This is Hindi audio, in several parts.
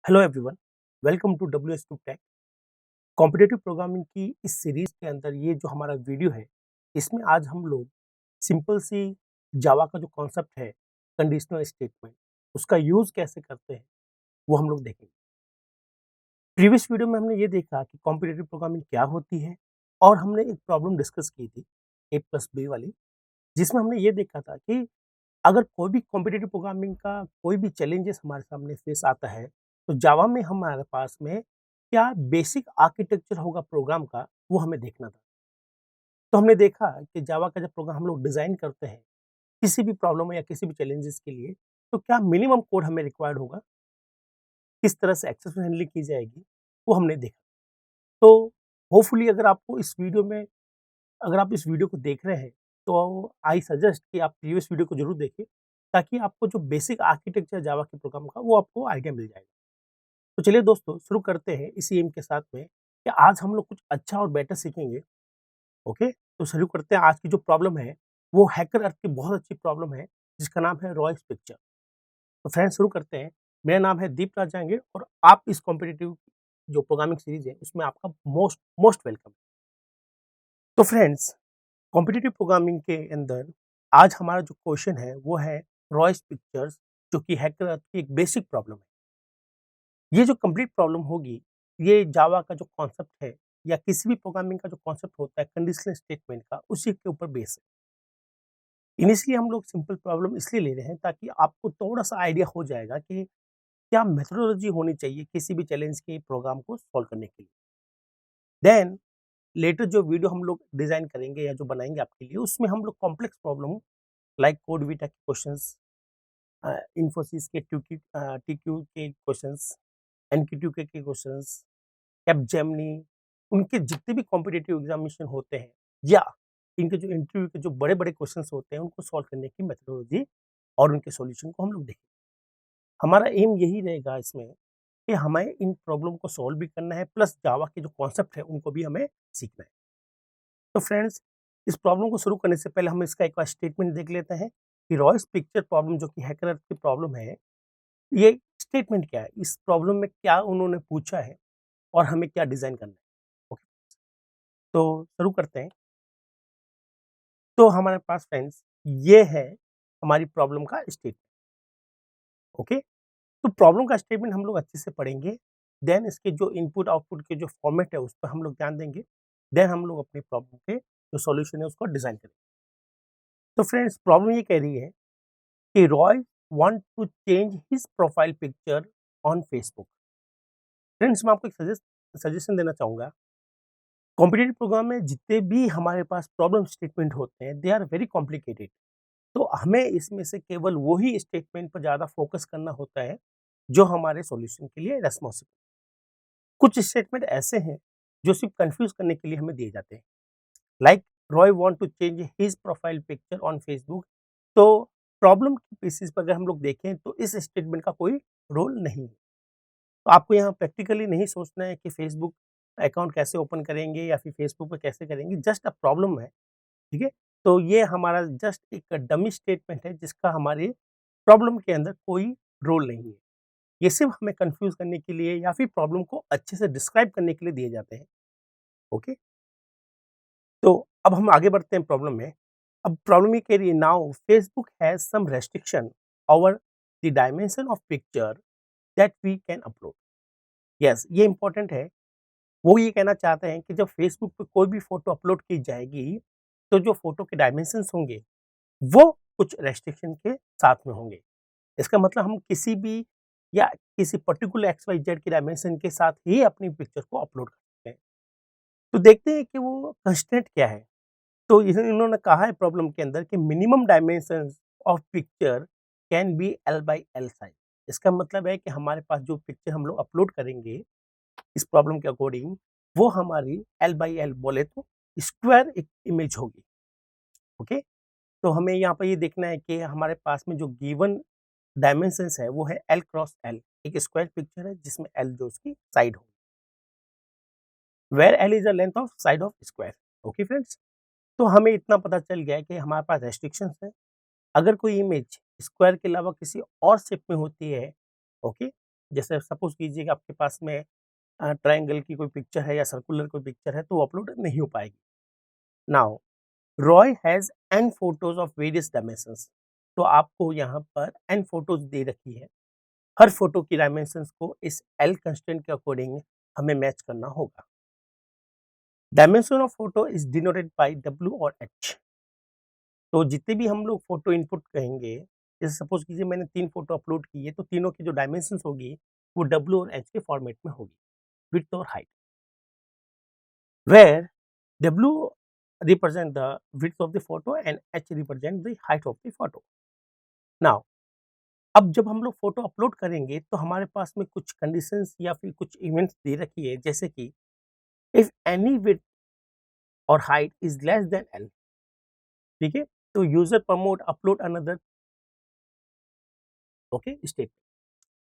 Hello everyone, welcome to WS2 tech. Competitive programming की इस सीरीज के अंदर ये जो हमारा वीडियो है, इसमें आज हम लोग सिंपल सी जावा का जो कॉन्सेप्ट है, कंडीशनल स्टेटमेंट, उसका यूज़ कैसे करते हैं, वो हम लोग देखेंगे। प्रीवियस वीडियो में हमने ये देखा कि कॉम्पिटिटिव प्रोग्रामिंग क्या होती है और हमने एक प्रॉब्लम डिस्कस की थी, A+B वाली, जिसमें हमने ये देखा था कि अगर कोई भी कॉम्पिटिटिव प्रोग्रामिंग का कोई भी चैलेंजेस हमारे सामने फेस आता है, तो जावा में हमारे पास में क्या बेसिक आर्किटेक्चर होगा प्रोग्राम का, वो हमें देखना था। तो हमने देखा कि जावा का जब प्रोग्राम हम लोग डिज़ाइन करते हैं, किसी भी प्रॉब्लम या किसी भी चैलेंजेस के लिए, तो क्या मिनिमम कोड हमें रिक्वायर्ड होगा, किस तरह से एक्सेप्शन हैंडलिंग की जाएगी, वो हमने देखा। तो होपफुली अगर आप इस वीडियो को देख रहे हैं, तो आई सजेस्ट कि आप प्रीवियस वीडियो को ज़रूर देखें, ताकि आपको जो बेसिक आर्किटेक्चर जावा के प्रोग्राम का, वो आपको आइडिया मिल जाएगा। तो चलिए दोस्तों, शुरू करते हैं इसी एम के साथ में कि आज हम लोग कुछ अच्छा और बेटर सीखेंगे। ओके, तो शुरू करते हैं। आज की जो प्रॉब्लम है, वो हैकर अर्थ की बहुत अच्छी प्रॉब्लम है, जिसका नाम है रॉयस पिक्चर। तो फ्रेंड्स, शुरू करते हैं। मेरा नाम है दीप राजांगे और आप इस कॉम्पिटिटिव जो प्रोग्रामिंग सीरीज है, उसमें आपका मोस्ट मोस्ट वेलकम। तो फ्रेंड्स, कॉम्पिटिटिव प्रोग्रामिंग के अंदर आज हमारा जो क्वेश्चन है, वो है रॉयस पिक्चर्स, जो कि हैकर अर्थ की एक बेसिक प्रॉब्लम है। ये जो कंप्लीट प्रॉब्लम होगी, ये जावा का जो कॉन्सेप्ट है या किसी भी प्रोग्रामिंग का जो कॉन्सेप्ट होता है कंडीशनल स्टेटमेंट का, उसी के ऊपर बेस है। इनिशियली हम लोग सिंपल प्रॉब्लम इसलिए ले रहे हैं, ताकि आपको थोड़ा-सा आइडिया हो जाएगा कि क्या मेथोडोलॉजी होनी चाहिए किसी भी चैलेंज के प्रोग्राम को सॉल्व करने के लिए। देन लेटर जो वीडियो हम लोग डिज़ाइन करेंगे या जो बनाएँगे आपके लिए, उसमें हम लोग कॉम्प्लेक्स प्रॉब्लम लाइक कोडविटा के क्वेश्चंस, इन्फोसिस के टीक्यू के क्वेश्चंस, एनक्यूटीके के क्वेश्चंस, कैपजेमिनी, उनके जितने भी कॉम्पिटिटिव एग्जामिनेशन होते हैं, या इनके जो इंटरव्यू के जो बड़े-बड़े क्वेश्चंस होते हैं, उनको सॉल्व करने की मेथोडोलॉजी और उनके सॉल्यूशन को हम लोग देखेंगे। हमारा एम यही रहेगा इसमें कि हमें इन प्रॉब्लम को सॉल्व भी करना है, प्लस जावा के जो कॉन्सेप्ट है, उनको भी हमें सीखना है। तो फ्रेंड्स, इस प्रॉब्लम को शुरू करने से पहले हम इसका एक बार स्टेटमेंट देख लेते हैं कि रॉयस पिक्चर प्रॉब्लम जो कि हैकर की प्रॉब्लम है, ये स्टेटमेंट क्या है? इस प्रॉब्लम में क्या उन्होंने पूछा है और हमें क्या डिज़ाइन करना है? ओके, तो शुरू करते हैं। तो हमारे पास फ्रेंड्स, ये है हमारी प्रॉब्लम का स्टेटमेंट। ओके, तो प्रॉब्लम का स्टेटमेंट हम लोग अच्छे से पढ़ेंगे, देन इसके जो इनपुट आउटपुट के जो फॉर्मेट है, उस पर हम लोग ध्यान देंगे, देन हम लोग अपनी प्रॉब्लम के जो सॉल्यूशन है, उसको डिज़ाइन करेंगे। तो फ्रेंड्स, प्रॉब्लम ये कह रही है कि Roy want to change his profile picture on Facebook. Friends, मैं आपको एक सजेशन देना चाहूँगा। कॉम्पिटिटिव प्रोग्राम में जितने भी हमारे पास प्रॉब्लम स्टेटमेंट होते हैं, दे आर वेरी कॉम्प्लिकेटेड। तो हमें इसमें से केवल वही स्टेटमेंट पर ज़्यादा फोकस करना होता है, जो हमारे सॉल्यूशन के लिए रेस्पॉन्सिबल। कुछ स्टेटमेंट ऐसे हैं, जो सिर्फ कन्फ्यूज़ करने के लिए हमें दिए जाते हैं। Like Roy want to change his profile picture on Facebook. तो प्रॉब्लम के बेसिस पर अगर हम लोग देखें, तो इस स्टेटमेंट का कोई रोल नहीं है। तो आपको यहाँ प्रैक्टिकली नहीं सोचना है कि फेसबुक अकाउंट कैसे ओपन करेंगे या फिर फेसबुक पे कैसे करेंगे, जस्ट अ प्रॉब्लम है, ठीक है? तो ये हमारा जस्ट एक डमी स्टेटमेंट है, जिसका हमारे प्रॉब्लम के अंदर कोई रोल नहीं है। ये सिर्फ हमें कन्फ्यूज़ करने के लिए या फिर प्रॉब्लम को अच्छे से डिस्क्राइब करने के लिए दिए जाते हैं, ओके? तो अब हम आगे बढ़ते हैं प्रॉब्लम में। अब प्रॉब्लम ये कह रही है, now Facebook has some restriction over the dimension of picture that we can upload. Yes, ये इम्पोर्टेंट है। वो ये कहना चाहते हैं कि जब फेसबुक पे कोई भी फ़ोटो अपलोड की जाएगी, तो जो फ़ोटो के डायमेंशंस होंगे, वो कुछ रेस्ट्रिक्शन के साथ में होंगे। इसका मतलब हम किसी भी या किसी पर्टिकुलर एक्स वाई जेड के डायमेंशन के साथ ही अपनी पिक्चर को अपलोड कर सकते हैं। तो देखते हैं कि वो कंस्ट्रेंट क्या है। तो इन्होंने कहा है प्रॉब्लम के अंदर कि minimum dimensions of picture can be L by L size. इसका मतलब है कि हमारे पास जो पिक्चर हम लोग अपलोड करेंगे, इस प्रॉब्लम के अकॉर्डिंग, वो हमारी एल बाई एल बोले तो स्क्वायर एक इमेज होगी। ओके, तो हमें यहाँ पर ये देखना है कि हमारे पास में जो गिवन डायमेंशंस है, वो है एल क्रॉस एल। एक स्क्वायर पिक्चर है, जिसमें एल जो उसकी साइड हो, where L is the length of side of square. Okay friends, तो हमें इतना पता चल गया है कि हमारे पास रेस्ट्रिक्शंस है। अगर कोई इमेज स्क्वायर के अलावा किसी और शेप में होती है, ओके, जैसे सपोज़ कीजिए कि आपके पास में ट्रायंगल की कोई पिक्चर है या सर्कुलर कोई पिक्चर है तो वो अपलोड नहीं हो पाएगी। Now Roy has an photos of various dimensions, तो आपको यहाँ पर एन फोटोज़ दे रखी है। हर फोटो की डायमेंशंस को इस एल कंस्ट्रेंट के अकॉर्डिंग हमें मैच करना होगा। Dimension of photo is denoted by W और एच। तो जितने भी हम लोग फोटो इनपुट कहेंगे, जैसे सपोज़ कीजिए मैंने 3 फोटो अपलोड की है, तो तीनों की जो डायमेंशंस होगी, वो डब्ल्यू और एच के फॉर्मेट में होगी, विड्थ और height. Where W represent the width of the photo and H represent the height of the photo. Now, अब जब हम लोग फोटो अपलोड करेंगे तो हमारे पास में कुछ कंडीशंस या फिर कुछ इवेंट्स दे रखी है, जैसे कि इफ एनी विड्थ और height is less than L, ठीक है, तो user promote upload another, okay state.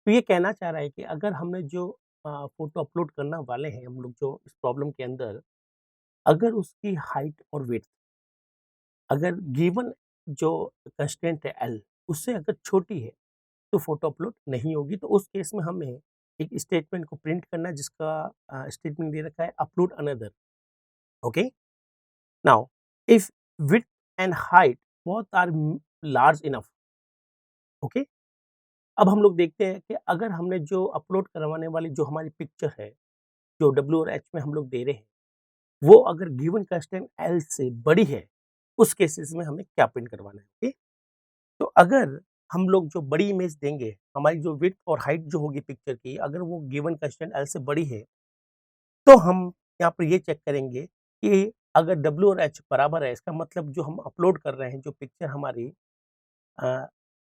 तो ये कहना चाह रहा है कि अगर हमने जो फोटो अपलोड करना वाले हैं हम लोग जो इस प्रॉब्लम के अंदर, अगर उसकी हाइट और विड्थ अगर गिवन जो कंस्ट्रेंट है एल उससे अगर छोटी है तो फोटो अपलोड नहीं होगी। तो उस केस में हमें एक स्टेटमेंट को प्रिंट करना है जिसका स्टेटमेंट दे रखा है upload another. Okay, now if width and height both are large enough, okay. अब हम लोग देखते हैं कि अगर हमने जो अपलोड करवाने वाली जो हमारी पिक्चर है जो डब्ल्यू और एच में हम लोग दे रहे हैं वो अगर गिवन कंस्ट्रेंट एल से बड़ी है, उस केसेस में हमें क्या प्रिंट करवाना है। ओके, तो अगर हम लोग जो बड़ी इमेज देंगे, हमारी जो विड्थ और हाइट जो होगी पिक्चर की, अगर वो गिवन कंस्ट्रेंट एल से बड़ी है, तो हम यहाँ पर ये चेक करेंगे कि अगर डब्ल्यू और एच बराबर है, इसका मतलब जो हम अपलोड कर रहे हैं, जो पिक्चर हमारी अ,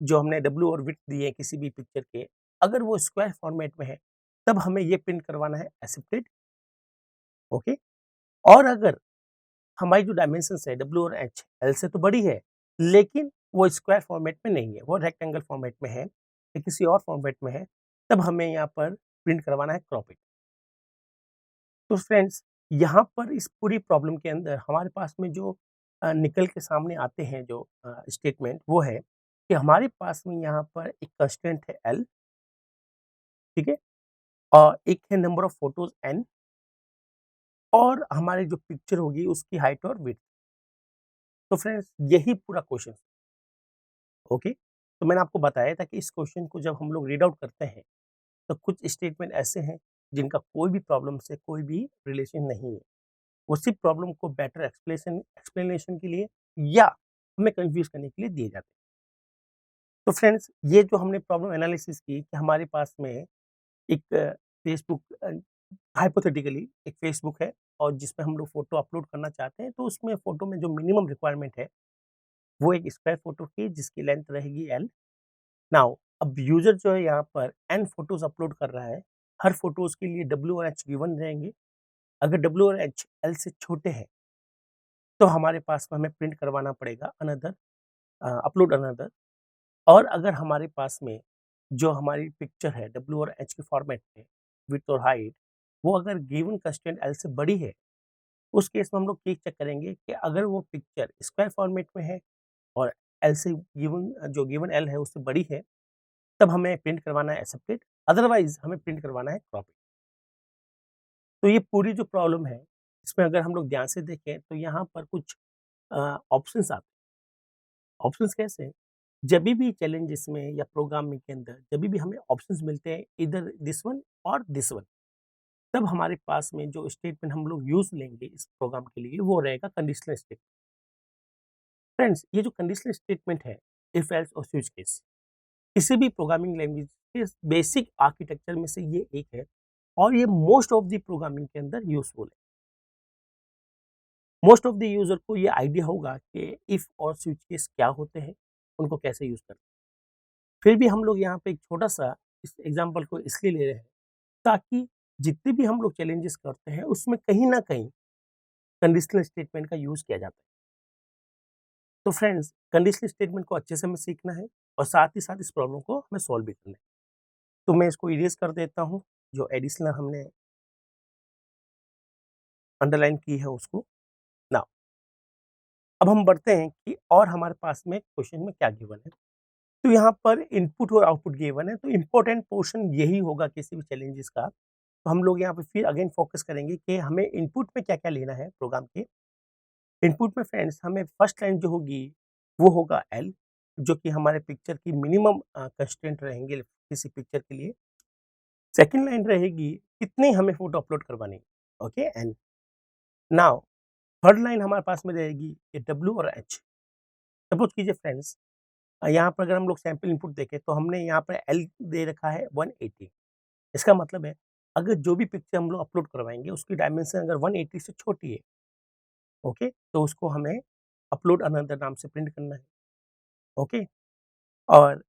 जो हमने डब्ल्यू और विड्थ दिए हैं किसी भी पिक्चर के, अगर वो स्क्वायर फॉर्मेट में है, तब हमें ये प्रिंट करवाना है एक्सेप्टेड। ओके, और अगर हमारी जो डायमेंशंस है डब्ल्यू और एच एल से तो बड़ी है, लेकिन वो स्क्वायर फॉर्मेट में नहीं है, वो रेक्टेंगल फॉर्मेट में है या किसी और फॉर्मेट में है, तब हमें यहाँ पर प्रिंट करवाना है क्रॉप इट। तो फ्रेंड्स, यहाँ पर इस पूरी प्रॉब्लम के अंदर हमारे पास में जो निकल के सामने आते हैं जो स्टेटमेंट वो है कि हमारे पास में यहाँ पर एक कंस्ट्रेंट है एल, ठीक है, और एक है नंबर ऑफ फोटोज एन, और हमारी जो पिक्चर होगी उसकी हाइट और विड्थ। तो फ्रेंड्स, यही पूरा क्वेश्चन, ओके। तो मैंने आपको बताया था कि इस क्वेश्चन को जब हम लोग रीड आउट करते हैं तो कुछ स्टेटमेंट ऐसे हैं जिनका कोई भी प्रॉब्लम से कोई भी रिलेशन नहीं है, वो सिर्फ प्रॉब्लम को बेटर एक्सप्लेनेशन के लिए या हमें कंफ्यूज करने के लिए दिए जाते हैं। तो फ्रेंड्स, ये जो हमने प्रॉब्लम एनालिसिस की कि हमारे पास में एक फेसबुक, हाइपोथेटिकली एक फेसबुक है और जिसमें हम लोग फोटो अपलोड करना चाहते हैं, तो उसमें फोटो में जो मिनिमम रिक्वायरमेंट है वो एक स्क्वायर फोटो की जिसकी लेंथ रहेगी एल। नाउ अब यूजर जो है यहाँ पर एन फोटोज अपलोड कर रहा है, हर फोटोज के लिए डब्ल्यू और एच गिवन रहेंगे। अगर डब्ल्यू और एच एल से छोटे हैं तो हमारे पास में हमें प्रिंट करवाना पड़ेगा अनदर, अपलोड अनदर। और अगर हमारे पास में जो हमारी पिक्चर है डब्ल्यू और एच के फॉर्मेट में विड्थ और हाइट वो अगर गिवन कंस्ट्रेंट एल से बड़ी है, उस केस में हम लोग ये चेक करेंगे कि अगर वो पिक्चर स्क्वायर फॉर्मेट में है और एल से गिवन जो गिवन एल है उससे बड़ी है, तब हमें प्रिंट करवाना है एक्सेप्टेड, अदरवाइज़ हमें प्रिंट करवाना है क्रॉप। तो ये पूरी जो प्रॉब्लम है, इसमें अगर हम लोग ध्यान से देखें तो यहाँ पर कुछ ऑप्शंस आते हैं। ऑप्शंस कैसे? जभी भी चैलेंजेस में या प्रोग्रामिंग के अंदर जभी भी हमें ऑप्शंस मिलते हैं इधर दिस वन और दिस वन, तब हमारे पास में जो स्टेटमेंट हम लोग यूज़ लेंगे इस प्रोग्राम के लिए वो रहेगा कंडीशनल स्टेटमेंट। फ्रेंड्स, ये जो कंडीशनल स्टेटमेंट है, इफ एल्स और स्विच केस, किसी भी प्रोग्रामिंग लैंग्वेज के बेसिक आर्किटेक्चर में से ये एक है और ये मोस्ट ऑफ द प्रोग्रामिंग के अंदर यूज़फुल है। मोस्ट ऑफ द यूज़र को ये आइडिया होगा कि इफ और स्विच केस क्या होते हैं, उनको कैसे यूज़ करते हैं। फिर भी हम लोग यहाँ पे एक छोटा-सा इस एग्ज़ाम्पल को इसलिए ले रहे हैं, ताकि जितने भी हम लोग चैलेंजेस करते हैं, उसमें कहीं न कहीं कंडीशनल स्टेटमेंट का यूज़ किया जाता है। तो फ्रेंड्स, कंडीशनल स्टेटमेंट को अच्छे से हमें सीखना है और साथ ही साथ इस प्रॉब्लम को हमें सॉल्व भी करना है। तो मैं इसको इरेज़ कर देता हूँ, जो एडिशनल हमने अंडरलाइन की है उसको। नाउ अब हम बढ़ते हैं कि और हमारे पास में क्वेश्चन में क्या गिवन है। तो यहाँ पर इनपुट और आउटपुट गिवन है, तो इम्पोर्टेंट पोर्शन यही होगा किसी भी चैलेंजेस का। तो हम लोग यहाँ पे फिर अगेन फोकस करेंगे कि हमें इनपुट में क्या-क्या लेना है प्रोग्राम के। इनपुट में फ्रेंड्स हमें फर्स्ट लाइन जो होगी वो होगा एल, जो कि हमारे पिक्चर की मिनिमम कंस्ट्रेंट रहेंगे किसी पिक्चर के लिए। सेकंड लाइन रहेगी कितने हमें फ़ोटो अपलोड करवानी है, okay N. Now third line हमारे पास में रहेगी ये डब्ल्यू और एच। सपोज़ कीजिए फ्रेंड्स यहाँ पर अगर हम लोग सैंपल इनपुट देखें तो हमने यहाँ पर एल दे रखा है 180। इसका मतलब है अगर जो भी पिक्चर हम लोग अपलोड करवाएँगे उसकी डायमेंशन अगर 180 से छोटी है, ओके, तो उसको हमें अपलोड अनदर नाम से प्रिंट करना है, ओके। और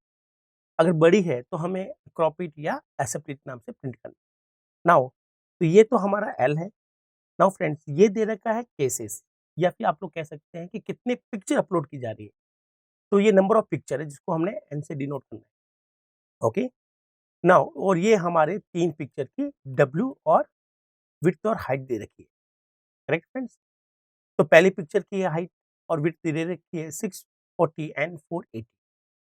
अगर बड़ी है तो हमें क्रॉप इट या एक्सेप्ट इट नाम से प्रिंट करना है। नाउ तो ये तो हमारा एल है। नाउ फ्रेंड्स ये दे रखा है केसेस, या फिर आप लोग कह सकते हैं कि कितने पिक्चर अपलोड की जा रही है। तो ये नंबर ऑफ पिक्चर है जिसको हमने एन से डिनोट करना है, ओके। नाउ और ये हमारे 3 पिक्चर की डब्ल्यू और विड्थ और हाइट दे रखी है, करेक्ट फ्रेंड्स? तो पहली पिक्चर की हाइट और विड्थ दे रखी है 640 एंड 480।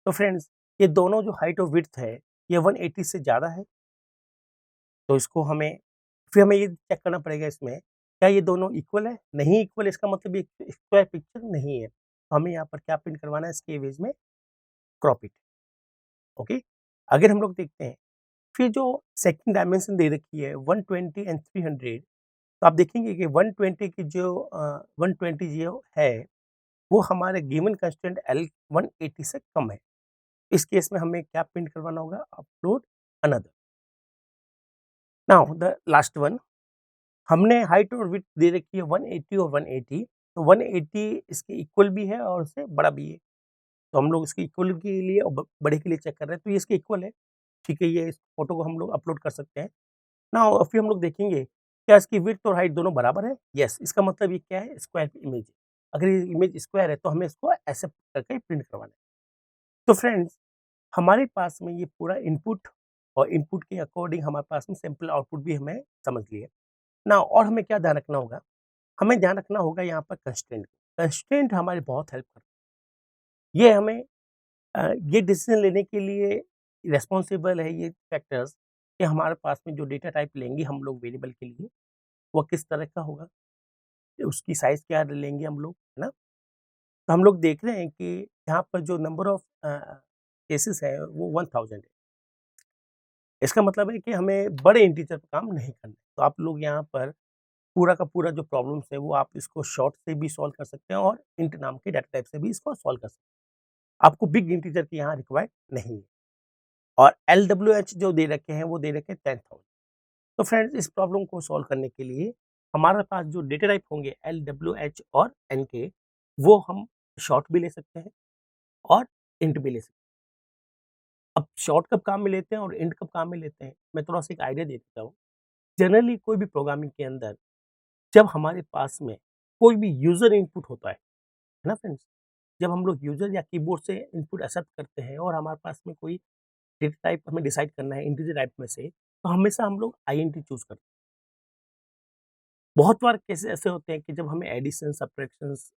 तो फ्रेंड्स ये दोनों जो हाइट और विड्थ है ये 180 से ज़्यादा है, तो इसको हमें फिर हमें ये चेक करना पड़ेगा इसमें, क्या ये दोनों इक्वल है? नहीं इक्वल, इसका मतलब ये स्क्वायर पिक्चर नहीं है। तो हमें यहाँ पर क्या प्रिंट करवाना है इसके एवज में? Crop it, okay. अगर हम लोग देखते हैं फिर जो सेकंड डायमेंशन दे रखी है 120 एंड 300, तो आप देखेंगे कि 120 की जो 120 जो है वो हमारे गिवन कंस्ट्रेंट एल 180 से कम है। इस केस में हमें क्या प्रिंट करवाना होगा? Upload another. Now the last one, हमने हाइट और विड्थ दे रखी है 180 और 180, तो 180 इसके इक्वल भी है और उससे बड़ा भी है। तो हम लोग इसके इक्वल के लिए और बड़े के लिए चेक कर रहे हैं, तो ये इसके इक्वल है। ठीक है, ये इस फ़ोटो को हम लोग अपलोड कर सकते हैं। नाउ फिर हम लोग देखेंगे क्या इसकी विड्थ और हाइट दोनों बराबर है? यस, इसका मतलब ये क्या है? स्क्वायर इमेज है। अगर ये इमेज स्क्वायर है तो हमें इसको ऐसे करके प्रिंट करवाना है। तो फ्रेंड्स हमारे पास में ये पूरा इनपुट और इनपुट के अकॉर्डिंग हमारे पास में सैंपल आउटपुट भी हमें समझ लिए। नाउ और हमें क्या ध्यान रखना होगा? हमें ध्यान रखना होगा यहाँ पर कंस्ट्रेंट। कंस्ट्रेंट हमारी बहुत हेल्प करता है। ये हमें ये डिसीजन लेने के लिए रिस्पॉन्सिबल है ये फैक्टर्स कि हमारे पास में जो डेटा टाइप लेंगे हम लोग वेरिएबल के लिए, वो किस तरह का होगा, उसकी साइज़ क्या लेंगे हम लोग, है ना? तो हम लोग देख रहे हैं कि यहाँ पर जो नंबर ऑफ केसेस है वो 1000 है। इसका मतलब है कि हमें बड़े इंटीजर पे काम नहीं करना है। तो आप लोग यहाँ पर पूरा का पूरा जो प्रॉब्लम्स है वो आप इसको शॉर्ट से भी सॉल्व कर सकते हैं और इंट नाम के डाटा टाइप से भी इसको सॉल्व कर सकते हैं। आपको बिग इंटीजर की यहाँ रिक्वायर्ड नहीं है। और एलडब्ल्यूएच जो दे रखे हैं वो दे रखे हैं 10,000। तो फ्रेंड्स इस प्रॉब्लम को सॉल्व करने के लिए हमारे पास जो डेटा टाइप होंगे एलडब्ल्यूएच और एनके, वो हम शॉर्ट भी ले सकते हैं और इंट भी ले सकते हैं। अब शॉर्ट कब काम में लेते हैं और इंट कब काम में लेते हैं, मैं थोड़ा-सा एक आइडिया दे देता हूँ। जनरली कोई भी प्रोग्रामिंग के अंदर जब हमारे पास में कोई भी यूज़र इनपुट होता है ना फ्रेंड्स? जब हम लोग यूज़र या कीबोर्ड से इनपुट एक्सेप्ट करते हैं और हमारे पास में कोई डेटा टाइप हमें डिसाइड करना है इंटीजर टाइप में से, तो हमेशा हम लोग आईएनटी चूज़ करते हैं। बहुत बार केसेस ऐसे होते हैं कि जब हमें एडिशन, सबट्रैक्शंस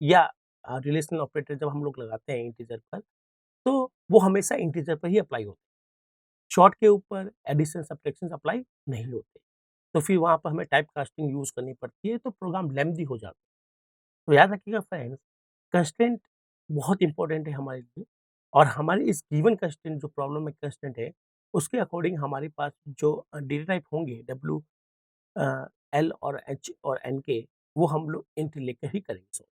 या रिलेशनल ऑपरेटर जब हम लोग लगाते हैं इंटीजर पर, तो वो हमेशा इंटीजर पर ही अप्लाई होते हैं। शॉर्ट के ऊपर एडिशन, सबट्रैक्शंस अप्लाई नहीं होते। तो फिर वहाँ पर हमें टाइप कास्टिंग यूज़ करनी पड़ती है, तो प्रोग्राम लेंथी हो जाता है। तो याद रखिएगा फ्रेंड्स, कंस्ट्रेंट बहुत इंपॉर्टेंट है हमारे लिए और हमारे इस गिवन कंस्ट्रेंट जो प्रॉब्लम में कंस्ट्रेंट है, उसके अकॉर्डिंग हमारे पास जो डेटा टाइप होंगे डब्ल्यू, एल और एच और एन के, वो हम लोग इंट लेकर ही करेंगे सॉल्व।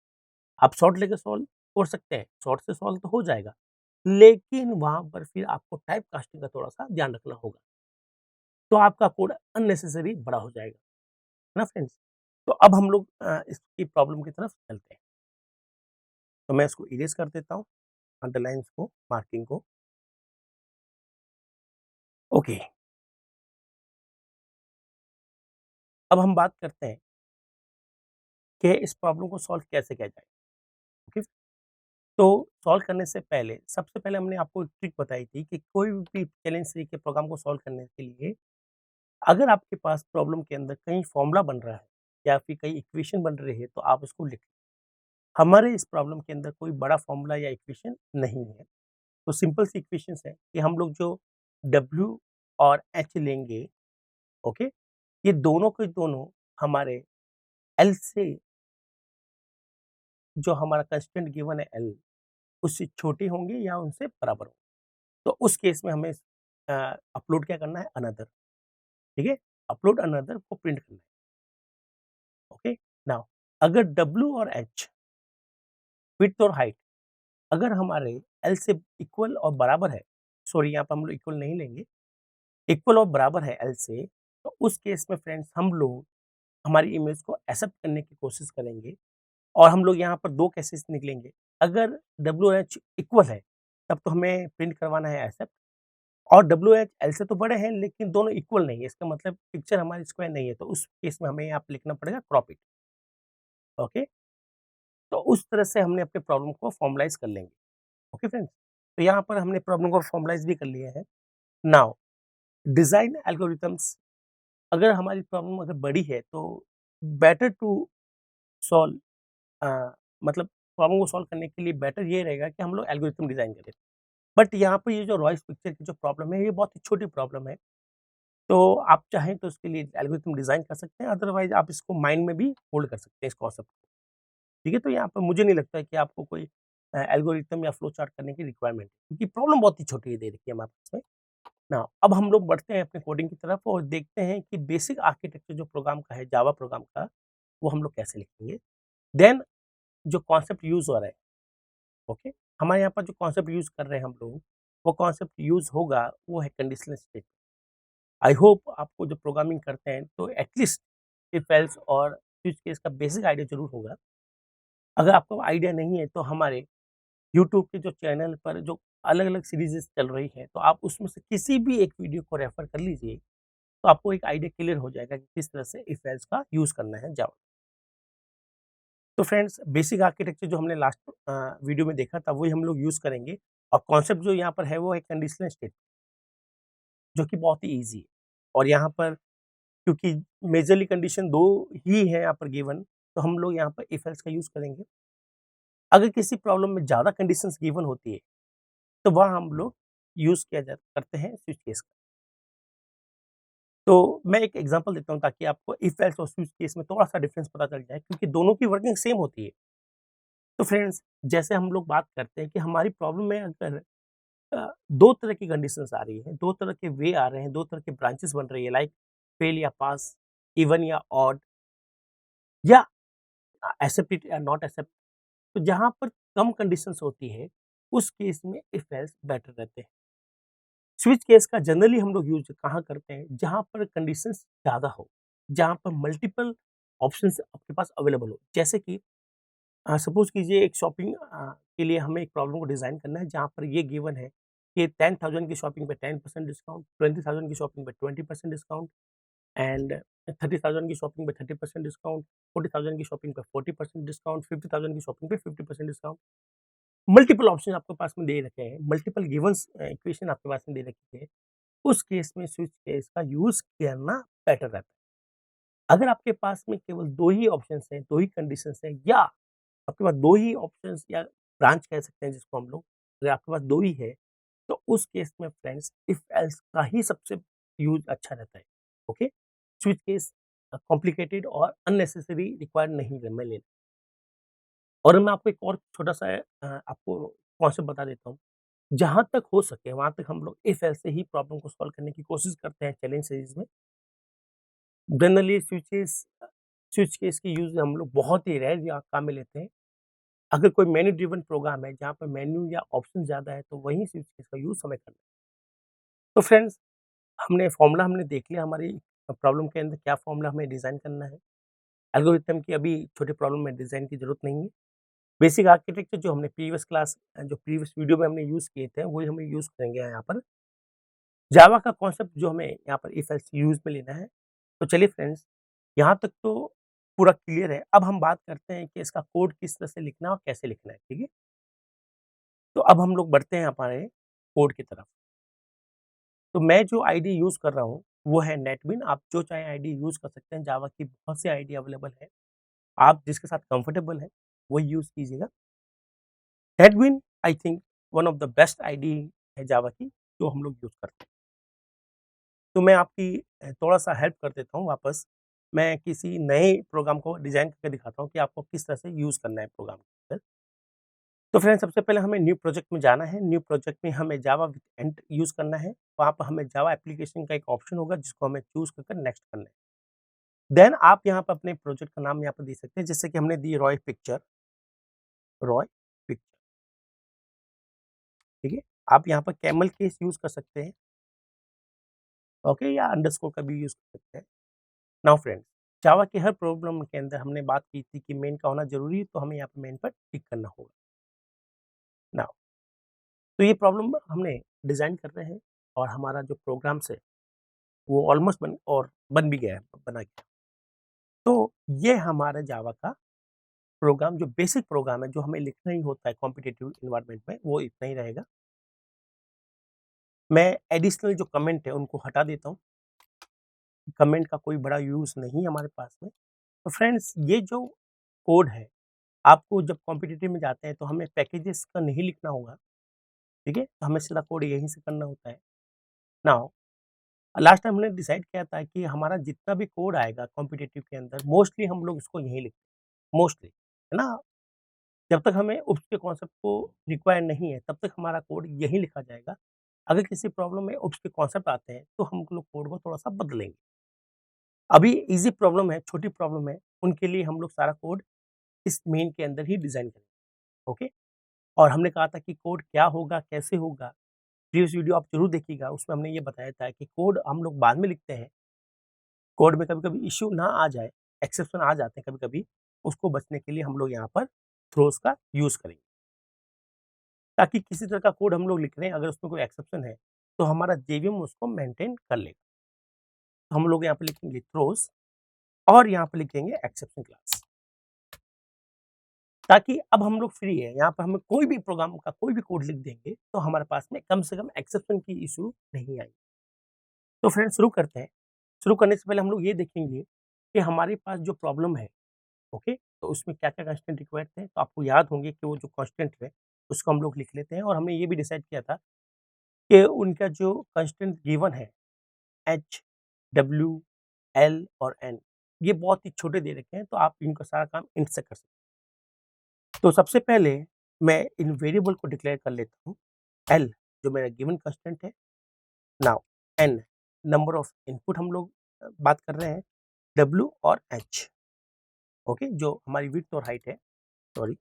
आप शॉर्ट लेकर सॉल्व कर सकते हैं, शॉर्ट से सॉल्व तो हो जाएगा, लेकिन वहाँ पर फिर आपको टाइप कास्टिंग का थोड़ा-सा ध्यान रखना होगा। तो आपका कोड अननेसेसरी बड़ा हो जाएगा, है ना फ्रेंड्स? तो अब हम लोग इसकी प्रॉब्लम की तरफ चलते हैं। तो मैं इसको इरेज़ कर देता हूँ, अंडरलाइन्स को, मार्किंग को। ओके, अब हम बात करते हैं कि इस प्रॉब्लम को सॉल्व कैसे किया जाए, ओके? तो सॉल्व करने से पहले सबसे पहले हमने आपको एक ट्रिक बताई थी कि कोई भी चैलेंज तरीके प्रोग्राम को सॉल्व करने के लिए अगर आपके पास प्रॉब्लम के अंदर कहीं फॉर्मूला बन रहा है या फिर कहीं इक्वेशन बन रही है तो आप उसको लिख। हमारे इस प्रॉब्लम के अंदर कोई बड़ा फॉर्मूला या इक्वेशन नहीं है, तो सिंपल सी इक्वेशंस है कि हम लोग जो W और H लेंगे, ओके, ये दोनों के दोनों हमारे L से, जो हमारा कंस्टेंट गिवन है L, उससे छोटे होंगे या उनसे बराबर होंगे। तो उस केस में हमें अपलोड क्या करना है, अनदर, ठीक है, अपलोड अनदर को प्रिंट करना है। ओके, नाउ अगर W और H, विड्थ और हाइट, अगर हमारे L से इक्वल और बराबर है, सॉरी यहाँ पर हम लोग इक्वल नहीं लेंगे, इक्वल और बराबर है L से, तो उस केस में फ्रेंड्स हम लोग हमारी इमेज को एक्सेप्ट करने की कोशिश करेंगे और हम लोग यहाँ पर दो केसेस निकलेंगे। अगर WH इक्वल है तब तो हमें प्रिंट करवाना है एक्सेप्ट, और WH L से तो बड़े हैं लेकिन दोनों इक्वल नहीं है, इसका मतलब पिक्चर हमारी स्क्वायर नहीं है, तो उस केस में हमें यहाँ पे लिखना पड़ेगा क्रॉप इट। ओके, तो उस तरह से हमने अपने प्रॉब्लम को फॉर्मलाइज कर लेंगे। ओके फ्रेंड्स, तो यहाँ पर हमने प्रॉब्लम को फॉर्मलाइज भी कर लिया है। नाउ डिजाइन एल्गोरिथम्स, अगर हमारी प्रॉब्लम अगर बड़ी है तो बेटर टू सॉल्व, मतलब प्रॉब्लम को सॉल्व करने के लिए बेटर ये रहेगा कि हम लोग एल्गोरिथम डिजाइन करें। बट यहाँ पर ये जो रॉयस पिक्चर की जो प्रॉब्लम है, ये बहुत ही छोटी प्रॉब्लम है, तो आप चाहें तो इसके लिए एल्गोरिथम डिजाइन कर सकते हैं, अदरवाइज आप इसको माइंड में भी होल्ड कर सकते हैं इस कॉन्सेप्ट को। ठीक है, तो यहाँ पर मुझे नहीं लगता है कि आपको कोई एल्गोरिथम या फ्लो चार्ट करने की रिक्वायरमेंट है, क्योंकि प्रॉब्लम बहुत ही छोटी है दे रखी है हमारे पास में ना। अब हम लोग बढ़ते हैं अपने कोडिंग की तरफ और देखते हैं कि बेसिक आर्किटेक्चर जो प्रोग्राम का है, जावा प्रोग्राम का, वो हम लोग कैसे लिखेंगे। देन जो कॉन्सेप्ट यूज हो रहा है, ओके, हमारे यहाँ पर जो कॉन्सेप्ट यूज कर रहे हैं हम लोग, वो कॉन्सेप्ट यूज होगा, वो है कंडीशनल स्टेटमेंट। आई होप आपको जो प्रोग्रामिंग करते हैं तो एटलीस्ट इफ एल्स और स्विच केस का बेसिक आइडिया जरूर होगा। अगर आपको आइडिया नहीं है तो हमारे यूट्यूब के जो चैनल पर जो अलग-अलग सीरीज़ेज़ चल रही हैं, तो आप उसमें से किसी भी एक वीडियो को रेफ़र कर लीजिए, तो आपको एक आइडिया क्लियर हो जाएगा कि किस तरह से इफ एल्स का यूज़ करना है जावा। तो फ्रेंड्स, बेसिक आर्किटेक्चर जो हमने लास्ट वीडियो में देखा था, वही हम लोग यूज़ करेंगे, और कॉन्सेप्ट जो यहाँ पर है वो है कंडीशनल स्टेट, जो कि बहुत ही ईज़ी है। और यहाँ पर क्योंकि मेजरली कंडीशन 2 ही है यहाँ पर गिवन, तो हम लोग यहाँ पर इफ एल्स का यूज़ करेंगे। अगर किसी प्रॉब्लम में ज़्यादा कंडीशंस गिवन होती है, तो वहाँ हम लोग यूज़ किया जा करते हैं स्विच केस का। तो मैं एक एग्ज़ाम्पल देता हूँ ताकि आपको इफ एल्स और स्विच केस में थोड़ा-सा डिफरेंस पता चल जाए, क्योंकि दोनों की वर्किंग सेम होती है। तो फ्रेंड्स, जैसे हम लोग बात करते हैं कि हमारी प्रॉब्लम में अगर 2 तरह की कंडीशंस आ रही हैं, 2 तरह के वे आ रहे हैं, 2 तरह के ब्रांचेस बन रही है, लाइक फेल या पास, इवन या ऑड, या एक्सेप्ट इट या नॉट एक्सेप्ट। तो जहाँ पर कम कंडीशंस होती है, उस केस में इफ एल्स बेटर रहते हैं। स्विच केस का जनरली हम लोग यूज़ कहाँ करते हैं? जहाँ पर कंडीशंस ज़्यादा हो, जहाँ पर मल्टीपल ऑप्शंस आपके पास अवेलेबल हो। जैसे कि सपोज़ कीजिए एक शॉपिंग के लिए हमें एक प्रॉब्लम को डिज़ाइन करना है, जहाँ पर ये गिवन है कि 10,000 की शॉपिंग पे 10% डिस्काउंट, 20,000 की शॉपिंग पे 20% डिस्काउंट, एंड 30,000 की शॉपिंग पे 30% डिस्काउंट, 40,000 की शॉपिंग पे 40% डिस्काउंट, 50,000 की शॉपिंग पे 50% डिस्काउंट। मल्टीपल ऑप्शन आपके पास में दे रखे हैं, मल्टीपल गिवन्स इक्वेशन आपके पास में दे रखी है। उस केस में स्विच केस का यूज़ करना बेटर रहता है। अगर आपके पास में केवल 2 ही ऑप्शंस हैं, 2 ही कंडीशंस हैं, या आपके पास 2 ही ऑप्शंस या ब्रांच कह सकते हैं जिसको हम लोग, अगर आपके पास 2 ही है, तो उस केस में फ्रेंड्स इफ एल्स का ही सबसे यूज़ अच्छा रहता है। ओके? स्विच केस कॉम्प्लिकेटेड और अननेसेसरी रिक्वायर्ड नहीं है मैं लेना। और मैं आपको एक और छोटा-सा आपको कॉन्सेप्ट बता देता हूँ। जहाँ तक हो सके वहाँ तक हम लोग इफ एल्स से ही प्रॉब्लम को सॉल्व करने की कोशिश करते हैं चैलेंज सीरीज़ में। जनरली स्विच केस की यूज़ हम लोग बहुत ही रेयर या काम में लेते हैं। अगर कोई मेन्यू ड्रिवन प्रोग्राम है जहाँ पे मेन्यू या ऑप्शन ज़्यादा है, तो वहीं स्विच केस का यूज़ हमें करना है। तो फ्रेंड्स, हमने देख लिया हमारी प्रॉब्लम के अंदर क्या फ़ॉर्मूला हमें डिज़ाइन करना है। एल्गोरिथम की अभी छोटे प्रॉब्लम में डिज़ाइन की ज़रूरत नहीं है। बेसिक आर्किटेक्चर जो हमने जो प्रीवियस वीडियो में हमने यूज़ किए थे, वही हमें यूज़ करेंगे यहाँ पर। जावा का कॉन्सेप्ट जो हमें यहाँ पर इफ एल्स यूज़ में लेना है। तो चलिए फ्रेंड्स, यहाँ तक तो पूरा क्लियर है। अब हम बात करते हैं कि इसका कोड किस तरह से लिखना है और कैसे लिखना है, ठीक है? तो अब हम लोग बढ़ते हैं हमारे कोड की तरफ। तो मैं जो आईडी यूज़ कर रहा हूँ, वो है नेटबिन। आप जो चाहे आईडी यूज़ कर सकते हैं, जावा की बहुत सी आईडी अवेलेबल है। आप जिसके साथ कंफर्टेबल हैं, वही यूज़ कीजिएगा। NetBeans I think one of the best IDE है जावा की जो हम लोग यूज़ करते हैं। तो मैं आपकी थोड़ा-सा हेल्प कर देता हूँ वापस। मैं किसी नए प्रोग्राम को डिज़ाइन करके दिखाता हूँ कि आपको किस तरह से यूज़ करना है प्रोग्राम के अंदर। तो फ्रेंड्स सबसे पहले हमें न्यू प्रोजेक्ट में जाना है। न्यू प्रोजेक्ट में हमें जावा विथ एंड यूज़ करना है। वहाँ पर हमें जावा एप्लीकेशन का एक ऑप्शन होगा जिसको हमें चूज़ कर नेक्स्ट करना है। देन आप यहाँ पर अपने प्रोजेक्ट का नाम यहाँ पर दे सकते हैं जैसे कि हमने दी रॉय पिक्चर, रॉय पिक्चर, ठीक है? आप यहाँ पर कैमल केस यूज़ कर सकते हैं, ओके? या अंडरस्कोर का भी यूज़ कर सकते हैं। नाउ फ्रेंड्स, जावा के हर प्रॉब्लम के अंदर हमने बात की थी कि मेन का होना ज़रूरी है, तो हमें यहाँ पे मेन पर टिक करना होगा। नाउ तो ये प्रॉब्लम हमने डिज़ाइन कर रहे हैं और हमारा जो प्रोग्राम्स है, वो ऑलमोस्ट बन भी गया है, बना गया। तो ये हमारा जावा का प्रोग्राम जो बेसिक प्रोग्राम है, जो हमें लिखना ही होता है कॉम्पिटिटिव एनवायरनमेंट में, वो इतना ही रहेगा। मैं एडिशनल जो कमेंट है, उनको हटा देता हूँ। कमेंट का कोई बड़ा यूज़ नहीं है हमारे पास में। तो फ्रेंड्स, ये जो कोड है, आपको जब कॉम्पिटिटिव में जाते हैं तो हमें पैकेजेस का नहीं लिखना होगा, ठीक है? तो हमें सीधा कोड यहीं से करना होता है। नाउ लास्ट टाइम हमने डिसाइड किया था कि हमारा जितना भी कोड आएगा कॉम्पिटिटिव के अंदर मोस्टली हम लोग इसको यहीं लिखते हैं, मोस्टली, है ना? जब तक हमें उस के कॉन्सेप्ट को रिक्वायर नहीं है, तब तक हमारा कोड यहीं लिखा जाएगा। अगर किसी प्रॉब्लम में उप्स के कॉन्सेप्ट आते हैं, तो हम लोग कोड को थोड़ा-सा बदलेंगे। अभी ईज़ी प्रॉब्लम है, छोटी प्रॉब्लम है, उनके लिए हम लोग सारा कोड इस मेन के अंदर ही डिज़ाइन करेंगे, ओके? और हमने कहा था कि कोड क्या होगा, कैसे होगा, प्रीवियस वीडियो आप ज़रूर देखिएगा, उसमें हमने ये बताया था कि कोड हम लोग बाद में लिखते हैं, कोड में कभी-कभी इश्यू ना आ जाए, एक्सेप्शन आ जाते हैं कभी-कभी, उसको बचने के लिए हम लोग यहाँ पर थ्रोज़ का यूज़ करेंगे। ताकि किसी तरह का कोड हम लोग लिख रहे हैं, अगर उसमें कोई एक्सेप्शन है, तो हमारा जेवीएम उसको मेंटेन कर लेगा। तो हम लोग यहाँ पे लिखेंगे थ्रोज़ और यहाँ पे लिखेंगे एक्सेप्शन क्लास। ताकि अब हम लोग फ्री है, यहाँ पर हमें कोई भी प्रोग्राम का कोई भी कोड लिख देंगे, तो हमारे पास में कम से कम एक्सेप्शन की इश्यू नहीं आएगी। तो फ्रेंड्स शुरू करते हैं। शुरू करने से पहले हम लोग ये देखेंगे कि हमारे पास जो प्रॉब्लम है, ओके? तो उसमें क्या-क्या कंस्ट्रेंट रिक्वायर्ड थे, तो आपको याद होंगे कि वो जो कंस्ट्रेंट है, उसको हम लोग लिख लेते हैं और हमने ये भी डिसाइड किया था कि उनका जो कंस्ट्रेंट गिवन है एच, डब्ल्यू, एल और एन, ये बहुत ही छोटे दे रखे हैं, तो आप इनका सारा काम इंट से कर सकते हैं। तो सबसे पहले मैं इन वेरिएबल को डिक्लेयर कर लेता हूँ। एल जो मेरा गिवन कंस्टेंट है, now N number of input हम लोग बात कर रहे हैं, डब्ल्यू और एच, ओके? जो हमारी विड्थ और हाइट है, सॉरी,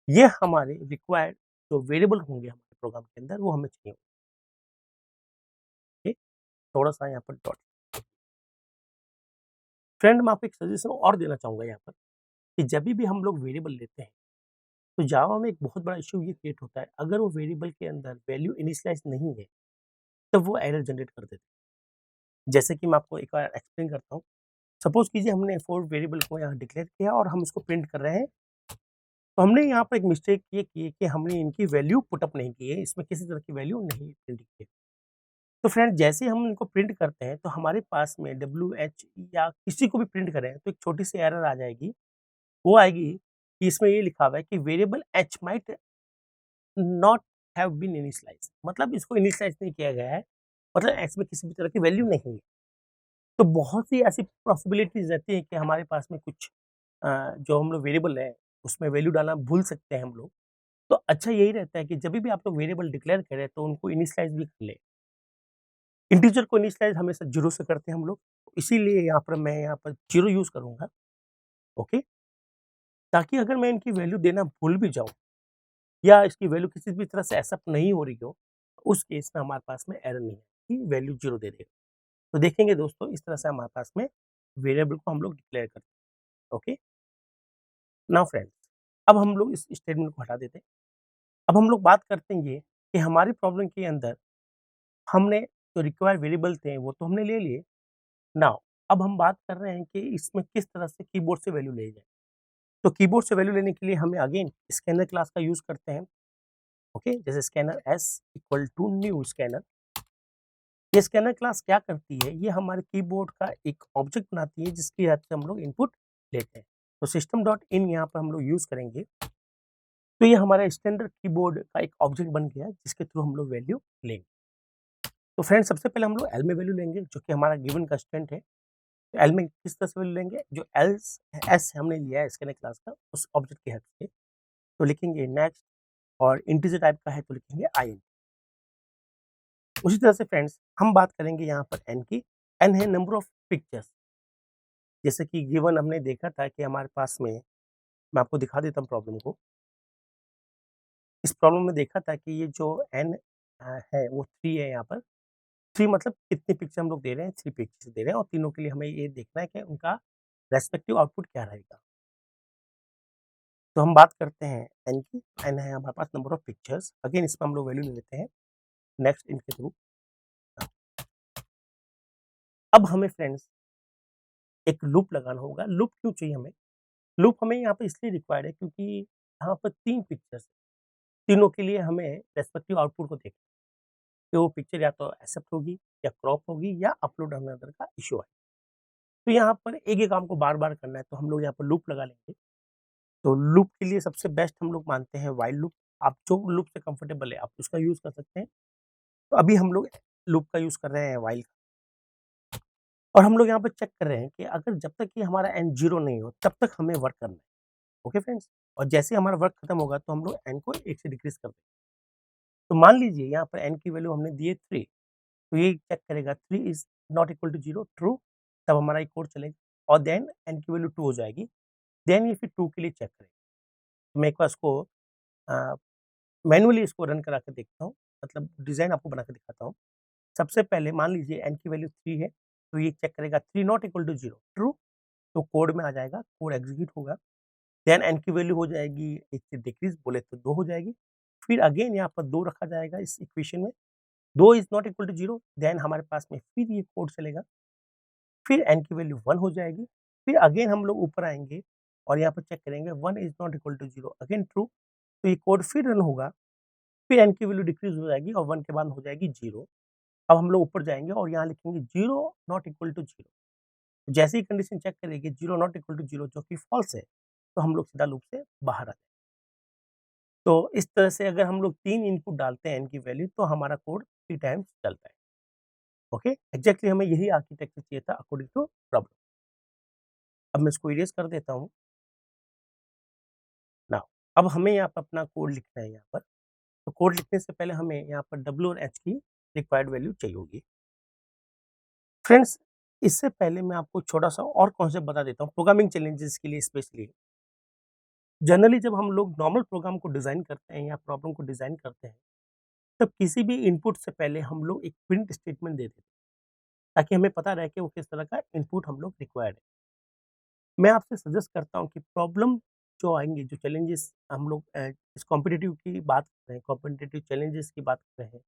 ये हमारे रिक्वायर्ड जो वेरिएबल होंगे हमारे प्रोग्राम के अंदर, वो हमें चाहिए, ओके? थोड़ा-सा यहाँ पर डॉट। फ्रेंड मैं आपको एक सजेशन और देना चाहूँगा यहाँ पर कि जभी भी हम लोग वेरिएबल लेते हैं, तो जावा में एक बहुत बड़ा इश्यू ये क्रिएट होता है, अगर वो वेरिएबल के अंदर वैल्यू इनिशियलाइज़ नहीं है, तब वो एरर जनरेट कर देता है। जैसे कि मैं आपको एक बार एक्सप्लेन करता हूँ। सपोज़ कीजिए हमने 4 वेरिएबल को यहाँ डिक्लेयर किया और हम उसको प्रिंट कर रहे हैं, तो हमने यहाँ पर एक मिस्टेक ये की है कि हमने इनकी वैल्यू पुट अप नहीं की है, इसमें किसी तरह की वैल्यू नहीं प्रिंट की है। तो फ्रेंड जैसे ही हम इनको प्रिंट करते हैं, तो हमारे पास में डब्ल्यू, एच या किसी को भी प्रिंट करें, तो एक छोटी-सी एरर आ जाएगी। वो आएगी कि इसमें ये लिखा हुआ है कि variable H might not have been initialized, मतलब इसको इनिशियलाइज़ नहीं किया गया है, मतलब एक्स में किसी भी तरह की वैल्यू नहीं है। तो बहुत सी ऐसी पॉसिबिलिटीज़ रहती हैं कि हमारे पास में कुछ जो हम लोग वेरिएबल है, उसमें वैल्यू डालना भूल सकते हैं हम लोग। तो अच्छा यही रहता है कि जभी भी आप लोग वेरिएबल डिक्लेयर करें, तो उनको इनिशियलाइज़ भी कर लें। इंटीजर को इनिशियलाइज़ हमेशा 0 से करते हैं हम लोग, इसीलिए यहाँ पर मैं यहाँ पर 0 यूज़ करूँगा, ओके? ताकि अगर मैं इनकी वैल्यू देना भूल भी जाऊँ या इसकी वैल्यू किसी भी तरह से एक्सेप्ट नहीं हो रही हो, उस केस में हमारे पास में एरर नहीं है कि वैल्यू 0 दे देगा। तो देखेंगे दोस्तों इस तरह से हमारे पास में वेरिएबल को हम लोग डिक्लेयर करते हैं, ओके? नाउ फ्रेंड्स, अब हम लोग इस स्टेटमेंट को हटा देते हैं। अब हम लोग बात करते हैं ये कि हमारी प्रॉब्लम के अंदर हमने जो रिक्वायर्ड वेरिएबल थे वो तो हमने ले लिए। नाउ अब हम बात कर रहे हैं कि इसमें किस तरह से कीबोर्ड से वैल्यू ली जाए। तो कीबोर्ड से वैल्यू लेने के लिए हमें अगेन स्कैनर क्लास का यूज़ करते हैं, ओके? जैसे scanner S equal to new scanner. ये स्कैनर क्लास क्या करती है, ये हमारे कीबोर्ड का एक ऑब्जेक्ट बनाती है जिसकी हेल्प से हम लोग इनपुट लेते हैं। तो सिस्टम डॉट इन यहाँ पर हम लोग यूज़ करेंगे। तो ये हमारा स्टैंडर्ड कीबोर्ड का एक ऑब्जेक्ट बन गया जिसके थ्रू हम लोग वैल्यू लेंगे। तो फ्रेंड्स सबसे पहले हम लोग एल में वैल्यू लेंगे जो कि हमारा गिवन कंस्ट्रेंट है। तो एल में किस तरह से वैल्यू लेंगे, जो एल्स एस हमने लिया है स्कैनर क्लास का उस ऑब्जेक्ट की हेल्प से, तो लिखेंगे नेक्स्ट, और इंटीजर टाइप का है तो लिखेंगे आई। उसी तरह से फ्रेंड्स हम बात करेंगे यहाँ पर एन की। एन है नंबर ऑफ पिक्चर्स, जैसे कि गिवन हमने देखा था कि हमारे पास में, मैं आपको दिखा देता हूँ प्रॉब्लम को। इस प्रॉब्लम में देखा था कि ये जो एन है वो 3 है यहाँ पर। 3 मतलब कितनी पिक्चर हम लोग दे रहे हैं, 3 पिक्चर दे रहे हैं और तीनों के लिए हमें ये देखना है कि उनका रेस्पेक्टिव आउटपुट क्या रहेगा। तो हम बात करते हैं एन की। एन है हमारे पास नंबर ऑफ पिक्चर्स, अगेन इसमें हम लोग वैल्यू ले लेते हैं नेक्स्ट इनके थ्रू। अब हमें फ्रेंड्स एक लूप लगाना होगा। लूप क्यों चाहिए हमें? लूप हमें यहाँ पे इसलिए रिक्वायर्ड है क्योंकि यहाँ पर 3 पिक्चर्स हैं, तीनों के लिए हमें रेस्पेक्टिव आउटपुट को देखना है कि वो पिक्चर या तो एक्सेप्ट होगी या क्रॉप होगी या अपलोड होने अदर का इश्यू है। तो यहाँ पर एक ही काम को बार-बार करना है तो हम लोग यहाँ पर लूप लगा लेंगे। तो लूप के लिए सबसे बेस्ट हम लोग मानते हैं व्हाइल लूप। आप जो लूप से कंफर्टेबल है आप उसका यूज़ कर सकते हैं। तो अभी हम लोग लूप का यूज़ कर रहे हैं व्हाइल का, और हम लोग यहाँ पर चेक कर रहे हैं कि अगर जब तक कि हमारा एन 0 नहीं हो तब तक हमें वर्क करना है। Okay friends? और जैसे ही हमारा वर्क खत्म होगा तो हम लोग एन को 1 से डिक्रीज़ कर देंगे। तो मान लीजिए यहाँ पर एन की वैल्यू हमने दी है 3, तो ये चेक करेगा 3 is not equal to 0 true, तब हमारा ये कोड चलेगा और देन एन की वैल्यू 2 हो जाएगी। देन ये फिर 2 के लिए चेक करेगा। मैं एक बार इसको अ, मैनुअली इसको रन करा के देखता हूँ, मतलब डिज़ाइन आपको बना के दिखाता हूँ। सबसे पहले मान लीजिए एन की वैल्यू 3 है, तो ये चेक करेगा 3 नॉट इक्वल टू 0 ट्रू, तो कोड में आ जाएगा, कोड एग्ज़ीक्यूट होगा। देन एन की वैल्यू हो जाएगी 1 से डिक्रीज़ बोले तो 2 हो जाएगी। फिर अगेन यहाँ पर 2 रखा जाएगा इस इक्वेशन में, 2 is not equal to 0, then हमारे पास में फिर ये कोड चलेगा। फिर एन की वैल्यू 1 हो जाएगी। फिर अगेन हम लोग ऊपर आएँगे और यहाँ पर चेक करेंगे 1 is not equal to 0 again true, तो ये कोड फिर रन होगा। फिर एन की वैल्यू डिक्रीज़ हो जाएगी और 1 के बाद हो जाएगी 0। अब हम लोग ऊपर जाएँगे और यहाँ लिखेंगे 0 नॉट इक्वल टू 0। जैसे ही कंडीशन चेक करेंगे 0 नॉट इक्वल टू 0 जो कि फ़ॉल्स है, तो हम लोग सीधा लूप से बाहर आ जाएँगे। तो इस तरह से अगर हम लोग 3 इनपुट डालते हैं एन की वैल्यू तो हमारा कोड 3 टाइम्स चलता है। ओके? एग्ज़ैक्टली हमें यही आर्किटेक्चर चाहिए था अकॉर्डिंग टू प्रॉब्लम। अब मैं इसको इरेज़ कर देता हूँ। नाउ अब हमें यहाँ पर अपना कोड लिखना है यहाँ पर। तो कोड लिखने से पहले हमें यहाँ पर डब्ल्यू और एच की रिक्वायर्ड वैल्यू चाहिए होगी। फ्रेंड्स इससे पहले मैं आपको छोटा-सा और कॉन्सेप्ट बता देता हूँ प्रोग्रामिंग चैलेंजेस के लिए स्पेशली। जनरली जब हम लोग नॉर्मल प्रोग्राम को डिज़ाइन करते हैं या प्रॉब्लम को डिज़ाइन करते हैं, तब किसी भी इनपुट से पहले हम लोग एक प्रिंट स्टेटमेंट दे देते हैं, ताकि हमें पता रहे कि वो किस तरह का इनपुट हम लोग रिक्वायर्ड है। मैं आपसे सजेस्ट करता हूँ कि प्रॉब्लम जो आएँगे, जो चैलेंजेस हम लोग इस कॉम्पिटिटिव की बात कर रहे हैं, कॉम्पिटिटिव चैलेंजेस की बात कर रहे हैं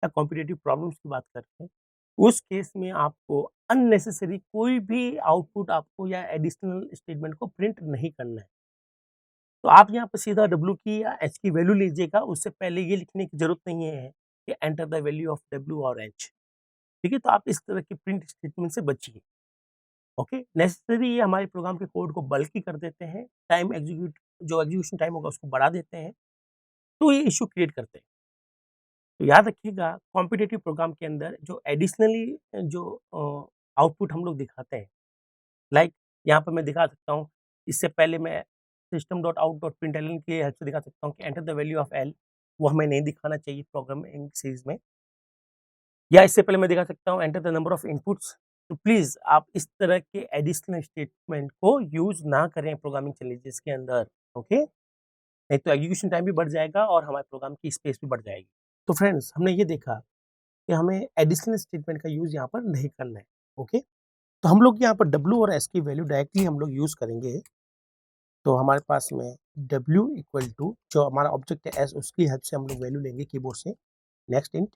या कॉम्पिटिटिव प्रॉब्लम्स की बात कर रहे हैं, उस केस में आपको अननेसेसरी कोई भी आउटपुट आपको या एडिशनल स्टेटमेंट को प्रिंट नहीं करना है। तो आप यहाँ पे सीधा डब्ल्यू की या एच की वैल्यू लीजिएगा, उससे पहले ये लिखने की ज़रूरत नहीं है कि enter the value of W और एच। ठीक है? तो आप इस तरह के प्रिंट स्टेटमेंट से बचिए। ओके? नेसेसरी ये हमारे प्रोग्राम के कोड को बल्की कर देते हैं, टाइम एग्जीक्यूट जो एग्जीक्यूशन टाइम होगा उसको बढ़ा देते हैं, तो ये इश्यू क्रिएट करते हैं। तो याद रखिएगा कॉम्पिटिटिव प्रोग्राम के अंदर जो एडिशनली जो आउटपुट हम लोग दिखाते हैं, लाइक यहाँ पर मैं दिखा सकता हूँ, इससे पहले मैं system.out.println की हेल्प से दिखा सकता हूँ कि enter the value of L, वो हमें नहीं दिखाना चाहिए प्रोग्रामिंग सीरीज़ में। या इससे पहले मैं दिखा सकता हूँ enter the number of inputs. तो प्लीज़ आप इस तरह के एडिशनल स्टेटमेंट को यूज़ ना करें प्रोग्रामिंग चैलेंजेस के अंदर, ओके? नहीं तो एग्जीक्यूशन टाइम भी बढ़ जाएगा और हमारे प्रोग्राम की स्पेस भी बढ़ जाएगी। तो फ्रेंड्स हमने ये देखा कि हमें एडिशनल स्टेटमेंट का यूज़ यहाँ पर नहीं करना है, ओके? तो हम लोग यहाँ पर डब्ल्यू और एस की वैल्यू डायरेक्टली हम लोग यूज़ करेंगे। तो हमारे पास में डब्ल्यू इक्वल टू जो हमारा ऑब्जेक्ट है एस, उसकी हेल्प से हम लोग वैल्यू लेंगे कीबोर्ड से, नेक्स्ट इंट,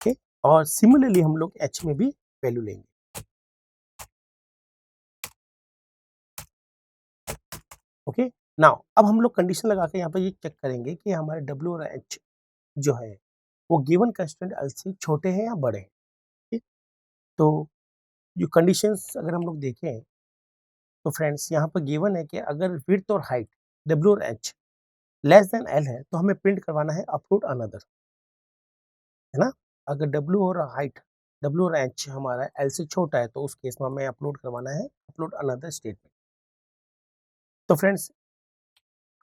ओके? और सिमिलरली हम लोग एच में भी वैल्यू लेंगे। ओके? नाउ अब हम लोग कंडीशन लगा के यहाँ पे ये चेक करेंगे कि हमारे डब्ल्यू और एच जो है वो गिवन कंस्ट्रेंट एल से छोटे हैं या बड़े हैं, ठीक? तो जो कंडीशंस अगर हम लोग देखें तो फ्रेंड्स यहाँ पर गिवन है कि अगर विड्थ और हाइट डब्ल्यू और एच लेस देन एल है तो हमें प्रिंट करवाना है अपलोड अनदर, है ना। अगर डब्ल्यू और एच हमारा एल से छोटा है तो उस केस में हमें अपलोड करवाना है अपलोड अनदर स्टेटमेंट। तो फ्रेंड्स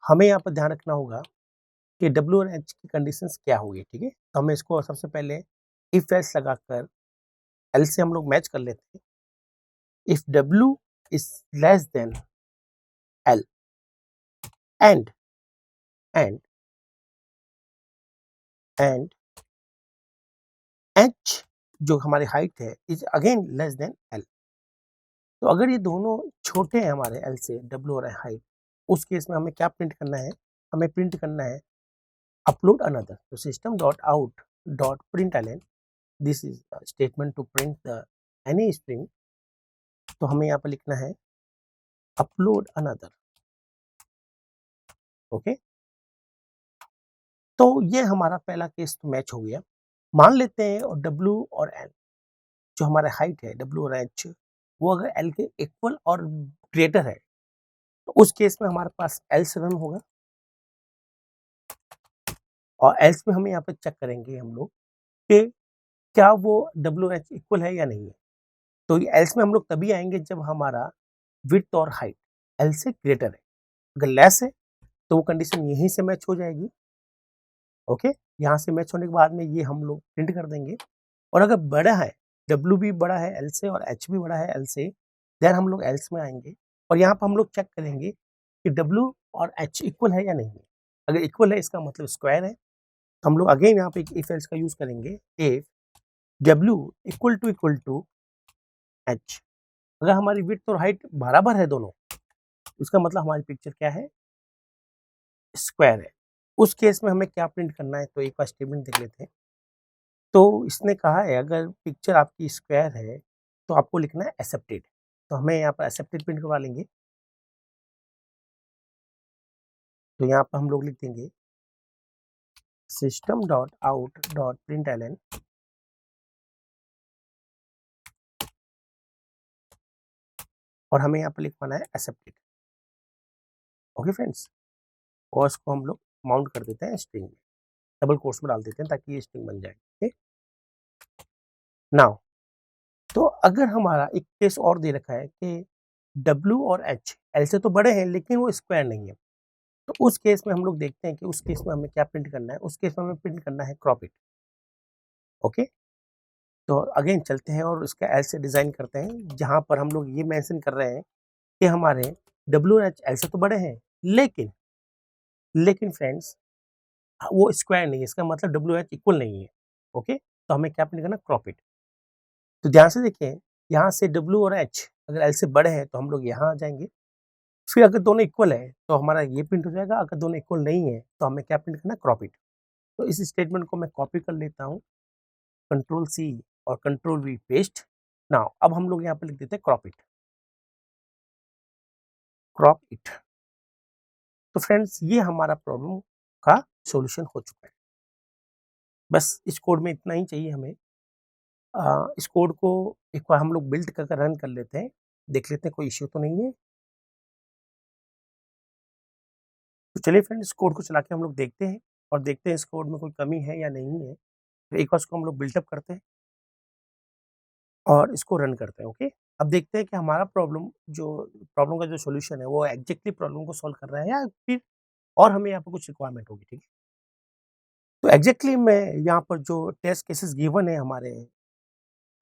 हमें यहाँ पर ध्यान रखना होगा कि डब्ल्यू और एच की कंडीशंस क्या होगी, ठीक है। तो हमें इसको सबसे पहले इफ एल्स लगाकर एल से हम लोग मैच कर लेते हैं। If W is less than L and and and H जो हमारी हाइट है is again less than L. तो अगर ये दोनों छोटे हैं हमारे एल से, डब्ल्यू और हाइट, उस केस में हमें क्या प्रिंट करना है, हमें प्रिंट करना है अपलोड अनदर। तो system dot out dot print एलन, this is statement to print the any string. तो हमें यहाँ पर लिखना है अपलोड अनदर, ओके। तो ये हमारा पहला केस तो मैच हो गया। मान लेते हैं और डब्ल्यू और एल जो हमारा हाइट है डब्ल्यू और एच वो अगर एल के इक्वल और ग्रेटर है तो उस केस में हमारे पास एल्स रन होगा, और एल्स में हमें यहाँ पर चेक करेंगे हम लोग कि क्या वो डब्ल्यू एच इक्वल है या नहीं है। तो ये एल्स में हम लोग तभी आएंगे जब हमारा विड्थ और हाइट एल से ग्रेटर है। अगर लेस है तो वो कंडीशन यहीं से मैच हो जाएगी, ओके। यहाँ से मैच होने के बाद में ये हम लोग प्रिंट कर देंगे। और अगर बड़ा है, डब्ल्यू भी बड़ा है एल से और एच भी बड़ा है एल से, देन हम लोग एल्स में आएंगे और यहाँ पर हम लोग चेक करेंगे कि डब्ल्यू और एच इक्वल है या नहीं है। अगर इक्वल है इसका मतलब स्क्वायर है। तो हम लोग अगेन यहाँ पे इफ एल्स का यूज करेंगे। If W equal to H, अगर हमारी विड्थ और हाइट बराबर है दोनों, इसका मतलब हमारी पिक्चर क्या है, स्क्वायर है। उस केस में हमें क्या प्रिंट करना है, तो एक बार स्टेटमेंट देख लेते हैं। तो इसने कहा है अगर पिक्चर आपकी स्क्वायर है तो आपको लिखना है एक्सेप्टेड। तो हमें यहाँ पर एक्सेप्टेड प्रिंट करवा लेंगे। तो यहाँ पर हम लोग लिख देंगे system dot out dot print एलन, और हमें यहाँ पर लिखवाना है एक्सेप्टेड, ओके फ्रेंड्स। और इसको हम लोग माउंट कर देते हैं स्ट्रिंग में, डबल कोट्स में डाल देते हैं ताकि ये स्ट्रिंग बन जाए, ओके। नाउ तो अगर हमारा एक केस और दे रखा है कि डब्ल्यू और एच एल से तो बड़े हैं लेकिन वो स्क्वायर नहीं है, तो उस केस में हम लोग देखते हैं कि उस केस में हमें क्या प्रिंट करना है। उस केस में हमें प्रिंट करना है क्रॉप इट, ओके। तो अगेन चलते हैं और इसका एल से डिज़ाइन करते हैं, जहाँ पर हम लोग ये मेंशन कर रहे हैं कि हमारे डब्ल्यू और एच एल से तो बड़े हैं लेकिन फ्रेंड्स वो स्क्वायर नहीं है, इसका मतलब डब्ल्यू एच इक्वल नहीं है, ओके। तो हमें क्या प्रिंट करना, क्रॉप इट। तो ध्यान से देखिए, यहाँ से डब्ल्यू और एच अगर एल से बड़े हैं तो हम लोग यहाँ आ जाएंगे। फिर अगर दोनों इक्वल है तो हमारा ये प्रिंट हो जाएगा, अगर दोनों इक्वल नहीं है तो हमें क्या प्रिंट करना, क्रॉप इट। तो इस स्टेटमेंट को मैं कॉपी कर लेता हूँ, कंट्रोल सी और कंट्रोल वी पेस्ट। नाउ अब हम लोग यहाँ पे लिख देते हैं क्रॉप इट, क्रॉप इट। तो फ्रेंड्स ये हमारा प्रॉब्लम का सॉल्यूशन हो चुका है। बस इस कोड में इतना ही चाहिए हमें। इस कोड को एक बार हम लोग बिल्ड करके रन कर लेते हैं, देख लेते हैं कोई इश्यू तो नहीं है। तो चलिए फ्रेंड्स इस कोड को चला के हम लोग देखते हैं और देखते हैं इस कोड में कोई कमी है या नहीं है। तो एक बार इसको हम लोग बिल्टअप करते हैं और इसको रन करते हैं, ओके। अब देखते हैं कि हमारा प्रॉब्लम का जो सॉल्यूशन है वो एग्जैक्टली प्रॉब्लम को सॉल्व कर रहा है या फिर और हमें यहाँ पर कुछ रिक्वायरमेंट होगी, ठीक है। तो एग्जैक्टली मैं यहाँ पर जो टेस्ट केसेस गिवन है हमारे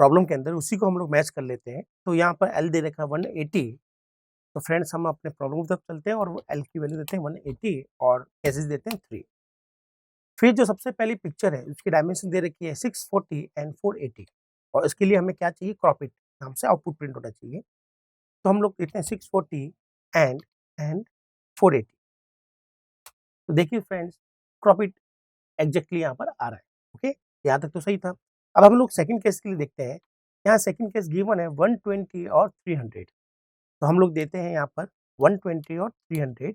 प्रॉब्लम के अंदर उसी को हम लोग मैच कर लेते हैं। तो यहाँ पर एल दे रखा है 180। तो फ्रेंड्स हम अपने प्रॉब्लम की तरफ चलते हैं और वो एल की वैल्यू देते हैं 180 और केसेस देते हैं 3। फिर जो सबसे पहली पिक्चर है उसकी डायमेंशन दे रखी है 640 एंड 480, और इसके लिए हमें क्या चाहिए, क्रॉप इट नाम से आउटपुट प्रिंट होना चाहिए। तो हम लोग देते हैं 640 एंड 480। तो देखिए फ्रेंड्स क्रॉप इट एग्जैक्टली यहाँ पर आ रहा है, ओके। यहाँ तक तो सही था। अब हम लोग सेकंड केस के लिए देखते हैं। यहाँ सेकंड केस गिवन है 120 और 300। तो हम लोग देते हैं यहाँ पर 120 और 300।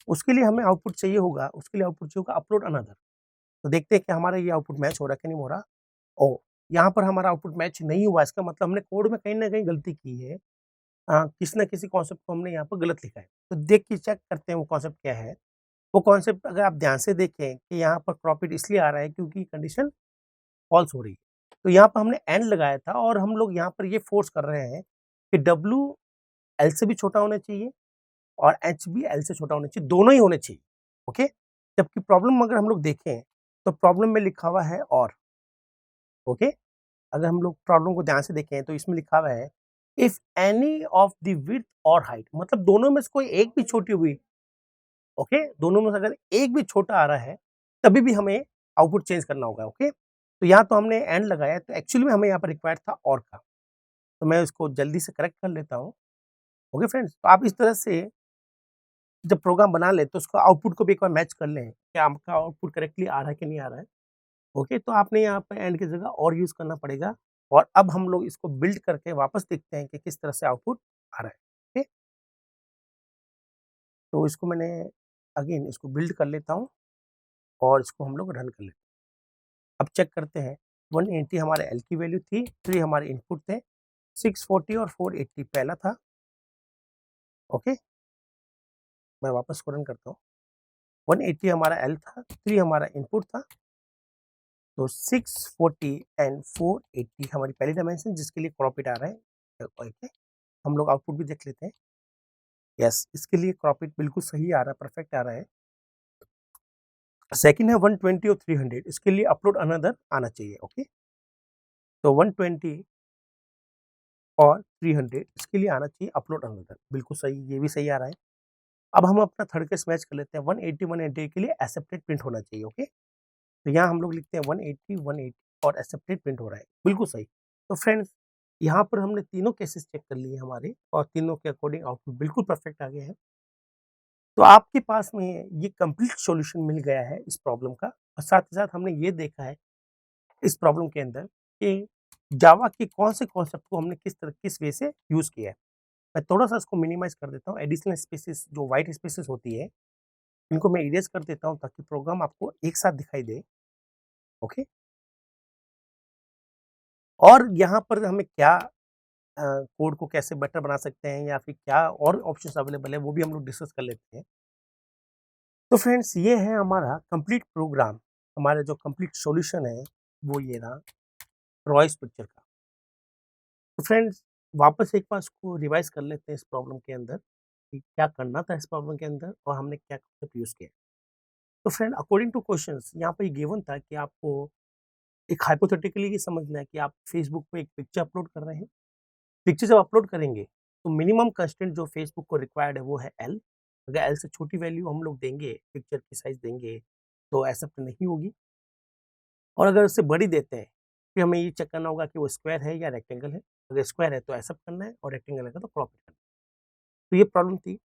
उसके लिए हमें आउटपुट चाहिए होगा, उसके लिए आउटपुट चाहिए होगा अपलोड अनदर। तो देखते हैं कि हमारा ये आउटपुट मैच हो रहा है कि नहीं हो रहा। ओ यहाँ पर हमारा आउटपुट मैच नहीं हुआ, इसका मतलब हमने कोड में कहीं ना कहीं गलती की है। किसी न किसी कॉन्सेप्ट को हमने यहाँ पर गलत लिखा है। तो देख के चेक करते हैं वो कॉन्सेप्ट क्या है। वो कॉन्सेप्ट अगर आप ध्यान से देखें कि यहाँ पर प्रॉफिट इसलिए आ रहा है क्योंकि कंडीशन फ़ॉल्स हो रही है। तो यहाँ पर हमने एंड लगाया था और हम लोग यहाँ पर ये फ़ोर्स कर रहे हैं कि डब्ल्यू एल से भी छोटा होना चाहिए और एच भी एल से छोटा होना चाहिए, दोनों ही होने चाहिए, ओके? जबकि प्रॉब्लम अगर हम लोग देखें, तो प्रॉब्लम में लिखा हुआ है और, ओके? अगर हम लोग प्रॉब्लम को ध्यान से देखें तो इसमें लिखा हुआ है if any of the width और हाइट, मतलब दोनों में से कोई एक भी छोटी हुई, ओके? दोनों में से अगर एक भी छोटा आ रहा है, तभी भी हमें आउटपुट चेंज करना होगा, ओके? तो यहाँ तो हमने एंड लगाया, तो एक्चुअली में हमें यहाँ पर रिक्वायर्ड था और का। तो मैं इसको जल्दी से करेक्ट कर लेता हूँ, ओके फ्रेंड्स? तो आप इस तरह से जब प्रोग्राम बना लें तो उसको आउटपुट को भी एक बार मैच कर लें, क्या आपका आउटपुट करेक्टली आ रहा है कि नहीं आ रहा है। ओके, तो आपने यहाँ पे एंड की जगह और यूज़ करना पड़ेगा और अब हम लोग इसको बिल्ड करके वापस देखते हैं कि किस तरह से आउटपुट आ रहा है। ओके, तो इसको मैंने अगेन इसको बिल्ड कर लेता हूँ और इसको हम लोग रन कर लेते हैं। अब चेक करते हैं, 180 हमारे एल की वैल्यू थी, 3 हमारे इनपुट थे, 640 और 480 पहला था। ओके, मैं वापस को रन करता हूँ। 180 हमारा एल था, 3 हमारा इनपुट था, तो 640 एंड 480 हमारी पहली डायमेंशन जिसके लिए प्रॉफिट आ रहा है। ओके, हम लोग आउटपुट भी देख लेते हैं। यस, इसके लिए प्रॉफिट बिल्कुल सही आ रहा है, परफेक्ट आ रहा है। सेकंड है 120 और 300, इसके लिए अपलोड अनदर आना चाहिए। ओके, तो 120 और 300 इसके लिए आना चाहिए अपलोड अनदर, बिल्कुल सही, ये भी सही आ रहा है। अब हम अपना थर्ड केस मैच कर लेते हैं, 180 180 के लिए एक्सेप्टेड प्रिंट होना चाहिए। ओके, तो यहाँ हम लोग लिखते हैं 180 180 और एक्सेप्टेड प्रिंट हो रहा है, बिल्कुल सही। तो फ्रेंड्स, यहाँ पर हमने तीनों केसेस चेक कर लिए हमारे और तीनों के अकॉर्डिंग आउटपुट बिल्कुल परफेक्ट आ गए हैं। तो आपके पास में ये कंप्लीट सॉल्यूशन मिल गया है इस प्रॉब्लम का और साथ ही साथ हमने ये देखा है इस प्रॉब्लम के अंदर कि जावा के कौन से कॉन्सेप्ट को हमने किस वे से यूज़ किया है। मैं थोड़ा-सा इसको मिनिमाइज़ कर देता हूँ, एडिशनल स्पेसेस जो व्हाइट स्पेसेस होती है, इनको मैं इरेज़ कर देता हूँ ताकि प्रोग्राम आपको एक साथ दिखाई दे। ओके? और यहाँ पर हमें क्या कोड को कैसे बेटर बना सकते हैं या फिर क्या और ऑप्शंस अवेलेबल है, वो भी हम लोग डिस्कस कर लेते हैं। तो फ्रेंड्स, ये है हमारा कंप्लीट प्रोग्राम, हमारा जो कंप्लीट सॉल्यूशन है वो ये रहा रॉयस पिक्चर का। तो फ्रेंड्स, वापस एक बार इसको रिवाइज कर लेते हैं इस प्रॉब्लम के अंदर कि क्या करना था इस प्रॉब्लम के अंदर और हमने क्या कॉन्सेप्ट यूज़ किया। तो फ्रेंड, अकॉर्डिंग टू क्वेश्चंस यहाँ पे गिवन था कि आपको एक हाइपोथेटिकली ये समझना है कि आप फेसबुक पे एक पिक्चर अपलोड कर रहे हैं। पिक्चर जब अपलोड करेंगे तो मिनिमम कंस्टेंट जो फेसबुक को रिक्वायर्ड है वो है एल। अगर एल से छोटी वैल्यू हम लोग देंगे, पिक्चर की साइज देंगे, तो एक्सेप्ट नहीं होगी। और अगर उससे बड़ी देते हैं, फिर हमें ये चेक करना होगा कि वो स्क्वायर है या रेक्टेंगल है। अगर स्क्वायर है तो एक्सेप्ट करना है और रेक्टेंगल है तो प्रॉफिट करना है। तो ये प्रॉब्लम थी।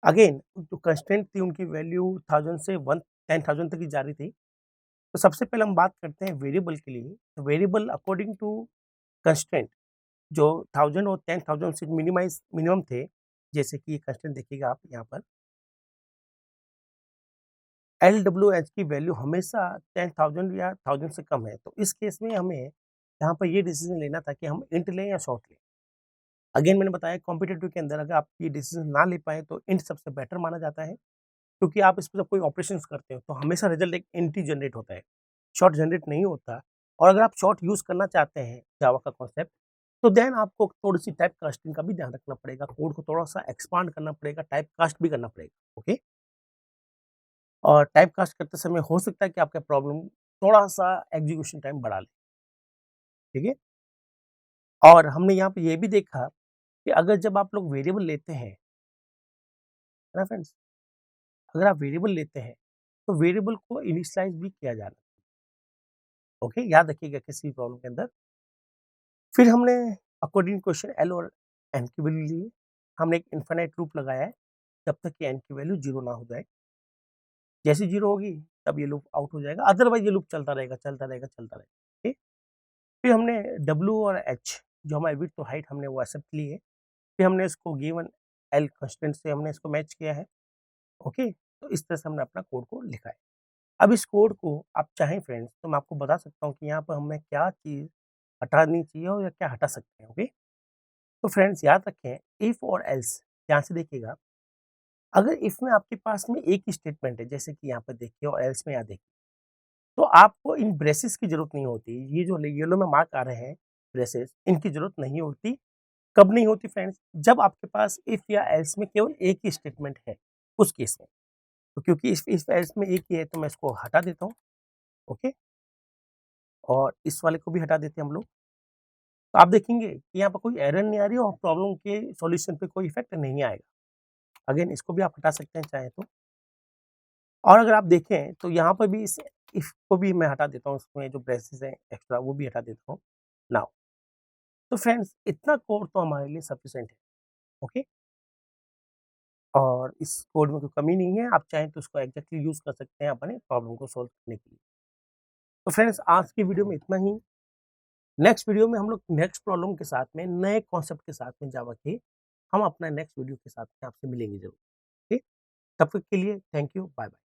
अगेन जो कंस्टेंट थी उनकी वैल्यू 1000 से 10,000 तक की जा रही थी। तो सबसे पहले हम बात करते हैं वेरिएबल के लिए। तो वेरिएबल अकॉर्डिंग टू कंस्ट्रेंट जो 1000 और 10,000 से मिनिमम थे, जैसे कि ये कंस्ट्रेंट देखिएगा आप यहाँ पर, LWH की वैल्यू हमेशा 10,000 या 1000 से कम है। तो इस केस में हमें यहाँ पर ये डिसीजन लेना था कि हम इंट लें या शॉर्ट लें। अगेन मैंने बताया कॉम्पिटिटिव के अंदर अगर आप ये डिसीजन ना ले पाएँ तो इंट सबसे बेटर माना जाता है, क्योंकि आप इस पे जब कोई ऑपरेशंस करते हो तो हमेशा रिजल्ट एक इंट ही जनरेट होता है, शॉर्ट जनरेट नहीं होता। और अगर आप शॉर्ट यूज़ करना चाहते हैं जावा का कॉन्सेप्ट, तो देन आपको थोड़ी-सी टाइप कास्टिंग का भी ध्यान रखना पड़ेगा, कोड को थोड़ा-सा एक्सपांड करना पड़ेगा, टाइप कास्ट भी करना पड़ेगा, ओके? और टाइप कास्ट करते समय हो सकता है कि आपका प्रॉब्लम थोड़ा-सा एग्जीक्यूशन टाइम बढ़ा ले, ठीक है? और हमने यहाँ पे ये भी देखा कि अगर जब आप लोग वेरिएबल लेते हैं, है ना फ्रेंड्स? अगर आप वेरिएबल लेते हैं, तो वेरिएबल को इनिशियलाइज़ भी किया जाना, ओके? याद रखिएगा किसी भी प्रॉब्लम के अंदर। फिर हमने अकॉर्डिंग क्वेश्चन एल और एन की वैल्यू ली। हमने एक इन्फिनाइट लूप लगाया है, जब तक कि एन की वैल्यू 0 ना हो जाए। जैसे 0 होगी, तब ये लूप आउट हो जाएगा, अदरवाइज़ ये लूप चलता रहेगा, चलता रहेगा, चलता रहेगा, ठीक? फिर हमने डब्ल्यू और एच जो हमारी विड्थ और हाइट हमने वो एक्सेप्ट ली है। फिर हमने इसको गिवन एल कंस्ट्रेंट से हमने इसको मैच किया है, ओके? तो इस तरह से हमने अपना कोड को लिखा है। अब इस कोड को आप चाहें फ्रेंड्स तो मैं आपको बता सकता हूँ कि यहाँ पर हमें क्या चीज़ हटानी चाहिए और या क्या हटा सकते हैं, ओके? तो फ्रेंड्स याद रखें, इफ और एल्स ध्यान से देखिएगा। अगर इफ में आपके पास में एक ही स्टेटमेंट है, जैसे कि यहाँ पर देखिए, और एल्स में यहाँ देखिए, तो आपको इन ब्रेसेस की ज़रूरत नहीं होती। ये जो येलो में मार्क आ रहे हैं ब्रेसेस, इनकी ज़रूरत नहीं होती। कब नहीं होती फ्रेंड्स? जब आपके पास इफ या एल्स में केवल एक ही स्टेटमेंट है, उस केस में। तो क्योंकि इफ एल्स में एक ही है, तो मैं इसको हटा देता हूँ, ओके? और इस वाले को भी हटा देते हैं हम लोग। तो आप देखेंगे कि यहाँ पर कोई एरर नहीं आ रही और प्रॉब्लम के सॉल्यूशन पे कोई इफ़ेक्ट नहीं आएगा। अगेन इसको भी आप हटा सकते हैं चाहें तो। और अगर आप देखें तो यहाँ पर भी इस इफ को भी मैं हटा देता हूँ, उसमें जो ब्रेसेस हैं एक्स्ट्रा वो भी हटा देता हूँ। नाउ तो फ्रेंड्स इतना कोड तो हमारे लिए सफिशिएंट है, ओके? और इस कोड में कोई कमी नहीं है, आप चाहें तो उसको एग्ज़ैक्टली यूज़ कर सकते हैं अपने प्रॉब्लम को सॉल्व करने के लिए। तो फ्रेंड्स आज की वीडियो में इतना ही। नेक्स्ट वीडियो में हम लोग नेक्स्ट प्रॉब्लम के साथ में, नए कॉन्सेप्ट के साथ में जावा के हम अपना नेक्स्ट वीडियो के साथ में आपसे मिलेंगे ज़रूर, ठीक? तब तक के लिए थैंक यू, बाय-बाय।